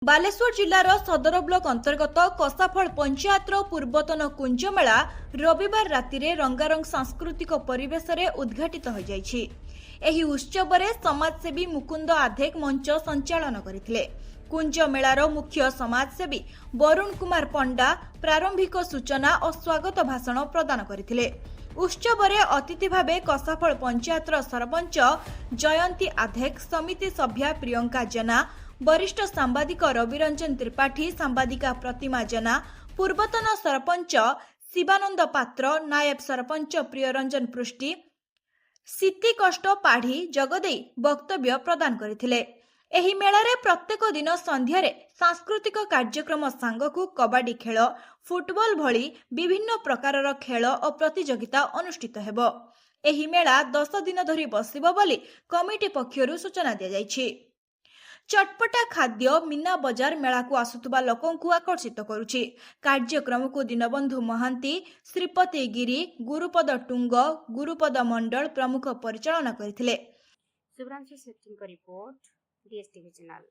बालेश्वर जिल्लार सदर ब्लॉक अंतर्गत कसाफल पंचायतर पूर्वतन कुंजमेला रविवार राति रंगारंग सांस्कृतिक परिवेश रे उद्घाटित हो जाइछि। एही उत्सव रे समाजसेवी मुकुंद आधेक मंच संचालन करथिले। कुंज मेलार मुख्य समाजसेवी वरुण कुमार पंडा प्रारंभिक सूचना और स्वागत भाषण प्रदान करथिले। उत्सव रे अतिथि भावे कसाफल पंचायतर सरपंच जयंती आधेक, समिति सभ्या प्रियंका जेना, वरिष्ठ सांबादिक रविरंजन त्रिपाठी, सांबादिका प्रतिमा जेना, पूर्वतन सरपंच शिवानंद पात्र, नायब सरपंच प्रियरंजन पृष्टि, सीति कष्ट पाढ़ी जगदे वक्तव्य प्रदान करथिले। एही मेलारे प्रत्येक दिन संध्यारे सांस्कृतिक कार्यक्रम सांगकु कबाडी खेल, फुटबॉल भली विभिन्न प्रकारर खेल और प्रतियोगिता अनुष्ठित हेबो। एही मेला 10 दिन धरी बसिबो बोली कमिटी पक्षरु सूचना दिया जायछि। चटपटा खाद्य मीना बजार मेला को आसुतबा लोकों को आकर्षित करुछि। कार्यक्रम को दीनबंधु महांती, श्रीपति गिरी, गुरुपद टुंग, गुरुपद मंडल प्रमुख परिचालन करथिले। शुभ्रांशु सेट्टिंग का रिपोर्ट डीएसटीवी चैनल।